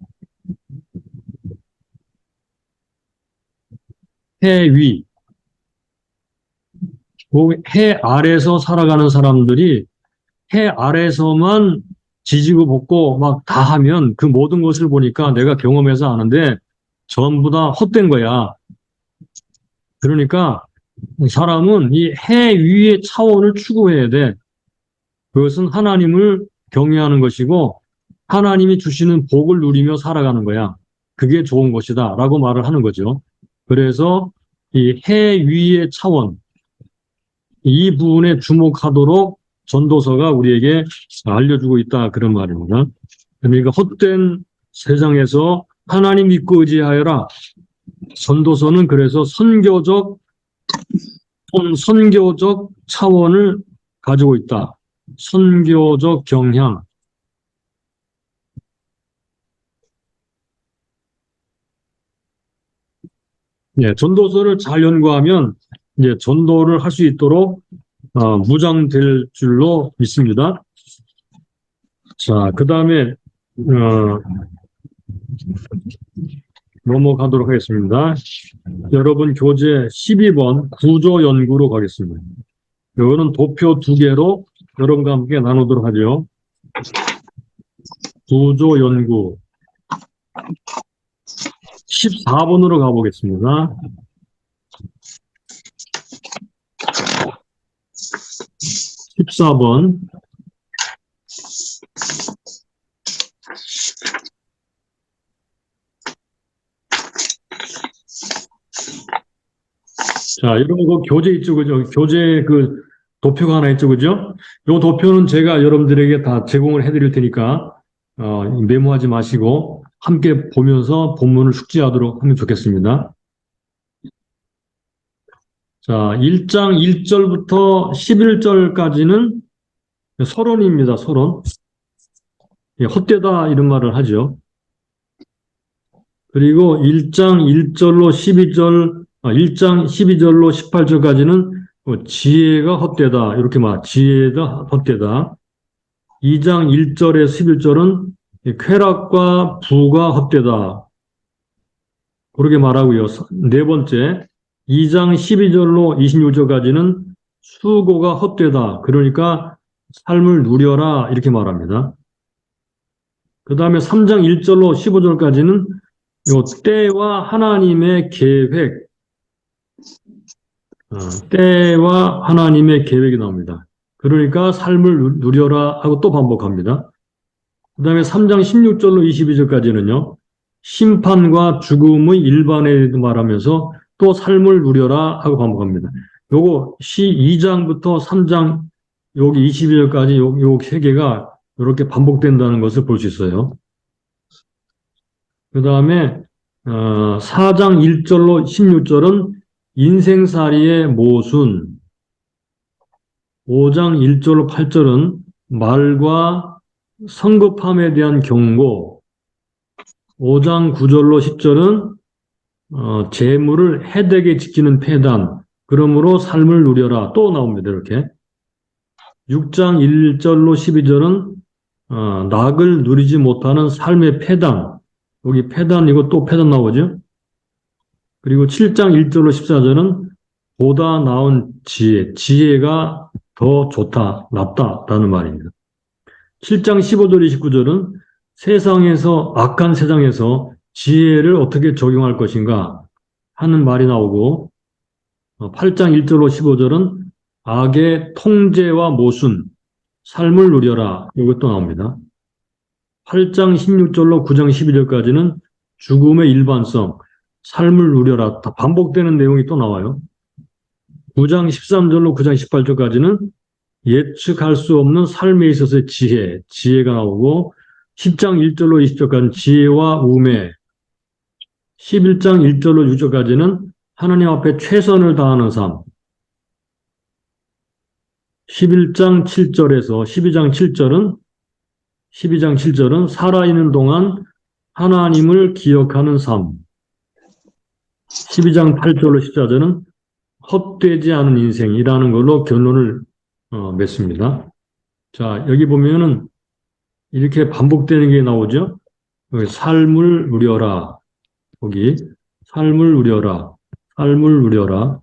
해 위. 해 아래서 살아가는 사람들이 해 아래서만 지지고 볶고 막 다 하면 그 모든 것을 보니까 내가 경험해서 아는데 전부 다 헛된 거야. 그러니까 사람은 이 해 위의 차원을 추구해야 돼. 그것은 하나님을 경외하는 것이고 하나님이 주시는 복을 누리며 살아가는 거야. 그게 좋은 것이다 라고 말을 하는 거죠. 그래서 이 해 위의 차원, 이 부분에 주목하도록 전도서가 우리에게 알려주고 있다 그런 말입니다. 그러니까 헛된 세상에서 하나님 믿고 의지하여라. 전도서는 그래서 선교적 차원을 가지고 있다. 선교적 경향. 예, 전도서를 잘 연구하면 이제 전도를 할 수 있도록 무장될 줄로 믿습니다. 자, 그 다음에 넘어가도록 하겠습니다. 여러분 교재 12번 구조 연구로 가겠습니다. 이거는 도표 2개로 여러분과 함께 나누도록 하죠. 구조 연구 14번으로 가보겠습니다. 14번. 자, 이런 거 교재 있죠, 그죠? 교재 그 도표가 하나 있죠, 그죠? 이 도표는 제가 여러분들에게 다 제공을 해드릴 테니까, 메모하지 마시고, 함께 보면서 본문을 숙지하도록 하면 좋겠습니다. 자, 1장 1절부터 11절까지는 서론입니다, 서론. 예, 헛되다, 이런 말을 하죠. 그리고 1장 1절로 12절, 1장 12절로 18절까지는 지혜가 헛되다. 이렇게 지혜가 헛되다. 2장 1절에 11절은 쾌락과 부가 헛되다. 그렇게 말하고요. 네 번째, 2장 12절로 26절까지는 수고가 헛되다. 그러니까 삶을 누려라. 이렇게 말합니다. 그 다음에 3장 1절로 15절까지는 요 때와 하나님의 계획, 때와 하나님의 계획이 나옵니다. 그러니까 삶을 누려라 하고 또 반복합니다. 그 다음에 3장 16절로 22절까지는요, 심판과 죽음의 일반에 말하면서 또 삶을 누려라 하고 반복합니다. 요거 2장부터 3장 여기 22절까지 요 세 개가 이렇게 반복된다는 것을 볼 수 있어요. 그 다음에 4장 1절로 16절은 인생살이의 모순, 5장 1절로 8절은 말과 성급함에 대한 경고, 5장 9절로 10절은 재물을 해되게 지키는 폐단, 그러므로 삶을 누려라. 또 나옵니다. 이렇게. 6장 1절로 12절은 낙을 누리지 못하는 삶의 폐단, 여기 폐단이고 또 폐단 나오죠. 그리고 7장 1절로 14절은 보다 나은 지혜, 지혜가 더 좋다, 낫다라는 말입니다. 7장 15절 29절은 세상에서, 악한 세상에서 지혜를 어떻게 적용할 것인가 하는 말이 나오고, 8장 1절로 15절은 악의 통제와 모순, 삶을 누려라, 이것도 나옵니다. 8장 16절로 9장 12절까지는 죽음의 일반성, 삶을 누려라. 다 반복되는 내용이 또 나와요. 9장 13절로 9장 18절까지는 예측할 수 없는 삶에 있어서의 지혜가 나오고, 10장 1절로 20절까지는 지혜와 우매, 11장 1절로 6절까지는 하나님 앞에 최선을 다하는 삶, 11장 7절에서 12장 7절은 살아있는 동안 하나님을 기억하는 삶, 12장 8절로 14절은 헛되지 않은 인생이라는 걸로 결론을 맺습니다. 자, 여기 보면은 이렇게 반복되는 게 나오죠. 여기 삶을 누려라. 거기 삶을 누려라. 삶을 누려라.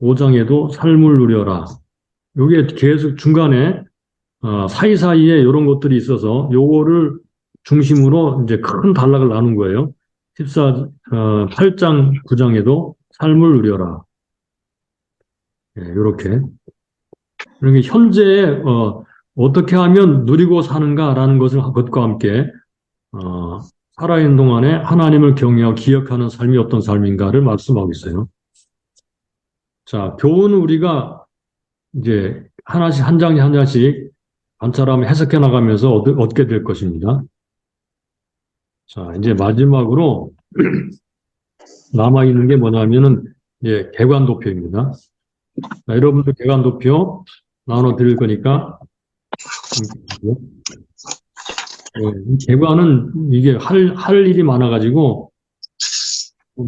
5장에도 삶을 누려라. 요게 계속 중간에 사이사이에 이런 것들이 있어서 요거를 중심으로 이제 큰 단락을 나눈 거예요. 8장, 9장에도 삶을 누려라. 이렇게. 그러니까 현재에 어떻게 하면 누리고 사는가라는 것과 함께 살아있는 동안에 하나님을 경외하고 기억하는 삶이 어떤 삶인가를 말씀하고 있어요. 자, 교훈은 우리가 이제 하나씩 한 장씩 한 장씩 관찰하며 해석해 나가면서 얻게 될 것입니다. 자, 이제 마지막으로 남아있는 게 뭐냐면은 이제 개관도표입니다. 자, 여러분들 개관도표 나눠드릴 거니까 이 개관은 이게 할 일이 많아가지고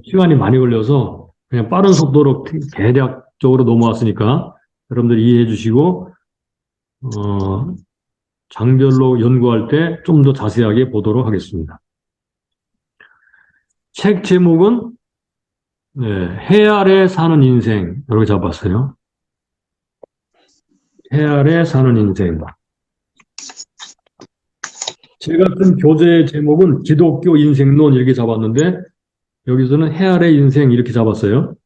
시간이 많이 걸려서 그냥 빠른 속도로 대략적으로 넘어왔으니까 여러분들 이해해 주시고 장별로 연구할 때 좀 더 자세하게 보도록 하겠습니다. 책 제목은 해 아래 사는 인생 이렇게 잡았어요. 해 아래 사는 인생. 제가 쓴 교재 제목은 기독교 인생론 이렇게 잡았는데 여기서는 해 아래 인생 이렇게 잡았어요.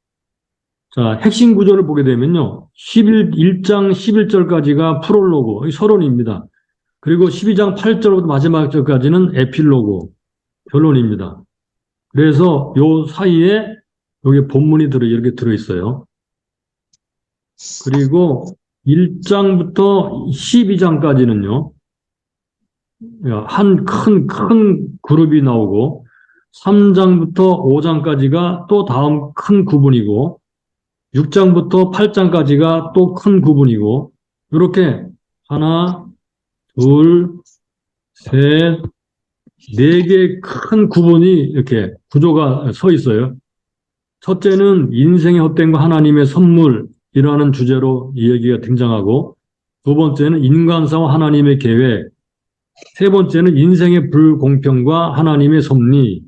자, 핵심 구조를 보게 되면요. 1장 11절까지가 프롤로그, 서론입니다. 그리고 12장 8절부터 마지막 절까지는 에필로그, 결론입니다. 그래서 요 사이에 여기 본문이 이렇게 들어있어요. 그리고 1장부터 12장까지는요. 한 큰 그룹이 나오고 3장부터 5장까지가 또 다음 큰 구분이고 6장부터 8장까지가 또 큰 구분이고 이렇게 하나, 둘, 셋, 네 개의 큰 구분이 이렇게 구조가 서 있어요. 첫째는 인생의 헛됨과 하나님의 선물이라는 주제로 이 얘기가 등장하고 두 번째는 인간사와 하나님의 계획, 세 번째는 인생의 불공평과 하나님의 섭리,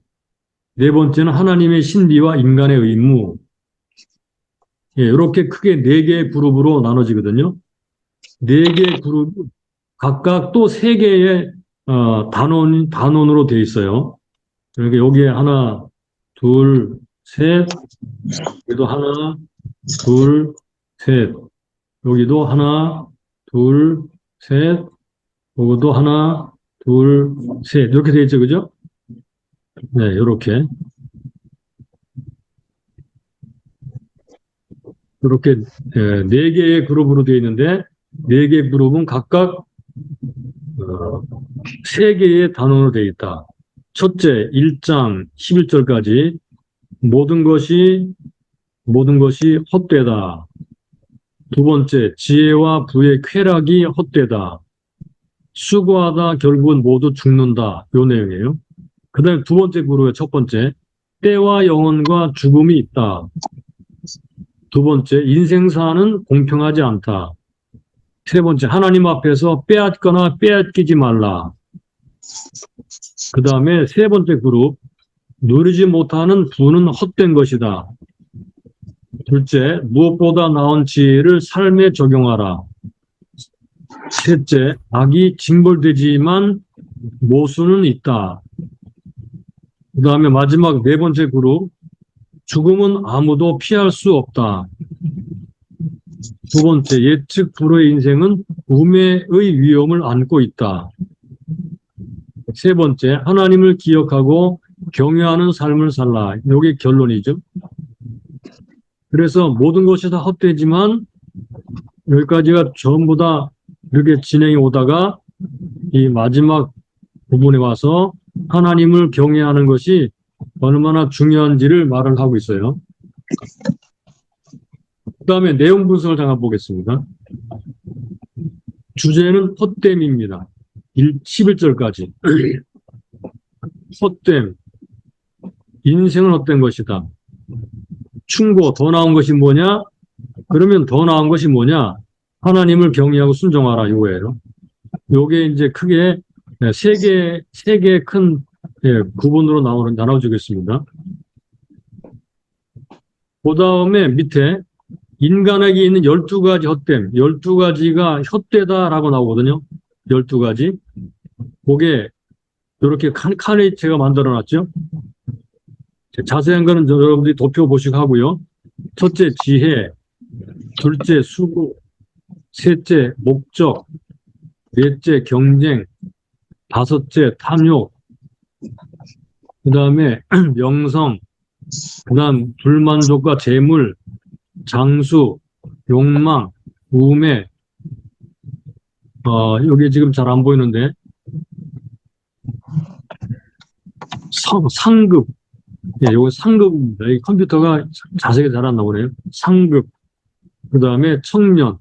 네 번째는 하나님의 신비와 인간의 의무. 예, 이렇게 크게 네 개의 그룹으로 나눠지거든요. 네 개의 그룹, 각각 또 세 개의 단원으로 되어 있어요. 그러니까 여기에 하나, 둘, 셋, 여기도 하나, 둘, 셋, 여기도 하나, 둘, 셋, 여기도 하나, 둘, 셋, 이렇게 되어 있죠, 그죠? 네, 이렇게. 이렇게 네 개의 그룹으로 되어 있는데 네 개의 그룹은 각각 세 개의 단원으로 되어 있다. 첫째, 1장 11절까지 모든 것이 헛되다. 두 번째, 지혜와 부의 쾌락이 헛되다. 수고하다 결국은 모두 죽는다. 요 내용이에요. 그 다음에 두 번째 그룹의 첫 번째, 때와 영혼과 죽음이 있다. 두 번째, 인생사는 공평하지 않다. 세 번째, 하나님 앞에서 빼앗거나 빼앗기지 말라. 그 다음에 세 번째 그룹, 누리지 못하는 부는 헛된 것이다. 둘째, 무엇보다 나은 지혜를 삶에 적용하라. 셋째, 악이 징벌되지만 모순은 있다. 그 다음에 마지막 네 번째 그룹, 죽음은 아무도 피할 수 없다. 두 번째, 예측 불허의 인생은 우매의 위험을 안고 있다. 세 번째, 하나님을 기억하고 경외하는 삶을 살라. 이게 결론이죠. 그래서 모든 것이 다 헛되지만 여기까지가 전부 다 이렇게 진행이 오다가 이 마지막 부분에 와서 하나님을 경외하는 것이 얼마나 중요한지를 말을 하고 있어요. 그 다음에 내용 분석을 잠깐 보겠습니다. 주제는 헛됨입니다. 11절까지. 헛됨. 인생은 헛된 것이다. 충고, 더 나은 것이 뭐냐? 그러면 더 나은 것이 뭐냐? 하나님을 경외하고 순종하라, 이거예요. 요게 이제 크게 세 개의 큰 구분으로 나눠주겠습니다. 그 다음에 밑에 인간에게 있는 12가지 헛됨, 12가지가 헛되다라고 나오거든요. 12가지. 그게 이렇게 칸에 제가 만들어 놨죠. 자세한 거는 여러분들이 도표 보시고 하고요. 첫째, 지혜. 둘째, 수고. 셋째, 목적. 넷째, 경쟁. 다섯째, 탐욕. 그 다음에 명성. 그 다음, 불만족과 재물. 장수, 욕망, 우매. 여기 지금 잘 안 보이는데. 상급. 예, 요거 상급입니다. 이 컴퓨터가 자세히 잘 안 나오네요. 상급. 그 다음에 청년.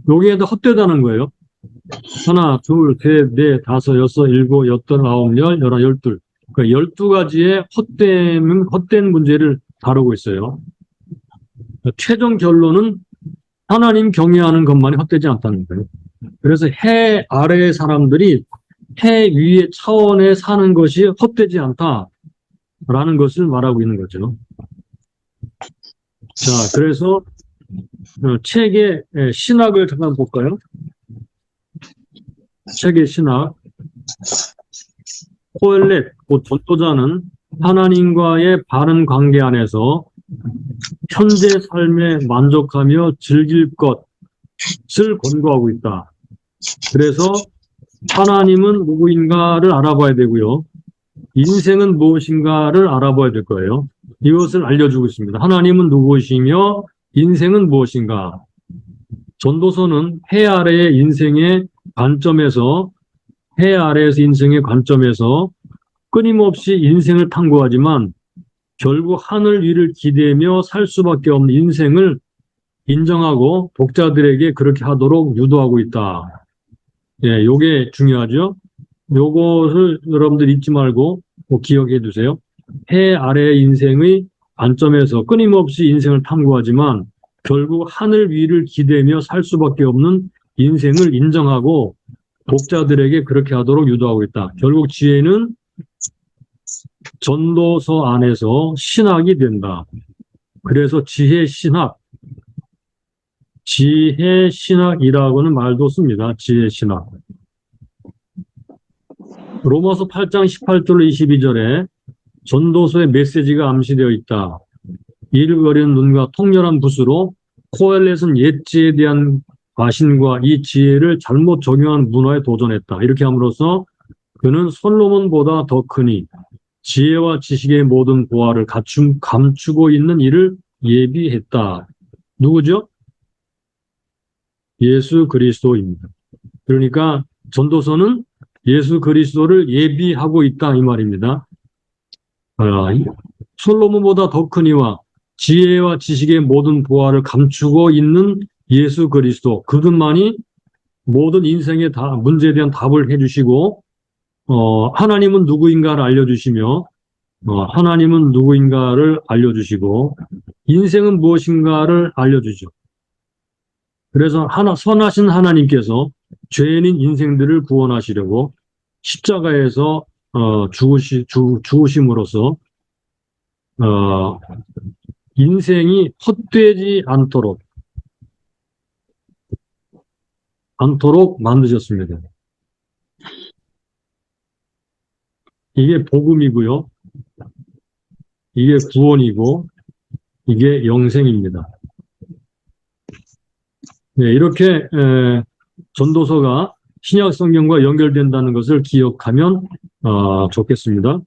여기에도 헛되다는 거예요. 하나, 둘, 셋, 넷, 다섯, 여섯, 일곱, 여덟, 아홉, 열, 열한, 열둘. 그러니까 12가지의 헛된 문제를 다루고 있어요. 최종 결론은 하나님 경외하는 것만이 헛되지 않다는 거예요. 그래서 해 아래의 사람들이 해 위의 차원에 사는 것이 헛되지 않다라는 것을 말하고 있는 거죠. 자, 그래서 책의 신학을 잠깐 볼까요? 책의 신학. 코엘렛, 곧 전도자는 하나님과의 바른 관계 안에서 현재 삶에 만족하며 즐길 것을 권고하고 있다. 그래서 하나님은 누구인가를 알아봐야 되고요. 인생은 무엇인가를 알아봐야 될 거예요. 이것을 알려주고 있습니다. 하나님은 누구시며 인생은 무엇인가. 전도서는 해 아래의 인생의 관점에서 해 아래에서 인생의 관점에서 끊임없이 인생을 탐구하지만 결국 하늘 위를 기대며 살 수밖에 없는 인생을 인정하고 독자들에게 그렇게 하도록 유도하고 있다. 예, 요게 중요하죠. 요것을 여러분들 잊지 말고 꼭 기억해 두세요. 해 아래의 인생의 관점에서 끊임없이 인생을 탐구하지만 결국 하늘 위를 기대며 살 수밖에 없는 인생을 인정하고 독자들에게 그렇게 하도록 유도하고 있다. 결국 지혜는 전도서 안에서 신학이 된다. 그래서 지혜 신학이라고는 말도 씁니다. 지혜 신학. 로마서 8장 18절 22절에 전도서의 메시지가 암시되어 있다. 이를 가리는 눈과 통렬한 붓으로 코엘렛은 옛 지혜에 대한 과신과 이 지혜를 잘못 적용한 문화에 도전했다. 이렇게 함으로써 그는 솔로몬보다 더 크니 지혜와 지식의 모든 보화를 감추고 있는 이를 예비했다. 누구죠? 예수 그리스도입니다. 그러니까 전도서는 예수 그리스도를 예비하고 있다 이 말입니다. 솔로몬보다 더 크니와 지혜와 지식의 모든 보화를 감추고 있는 예수 그리스도, 그분만이 모든 인생의 문제에 대한 답을 해주시고 하나님은 누구인가를 알려주시며 하나님은 누구인가를 알려주시고 인생은 무엇인가를 알려주죠. 그래서 선하신 하나님께서 죄인인 인생들을 구원하시려고 십자가에서 죽으심으로써 인생이 헛되지 않도록 만드셨습니다. 이게 복음이고요. 이게 구원이고 이게 영생입니다. 네, 이렇게 전도서가 신약 성경과 연결된다는 것을 기억하면 좋겠습니다.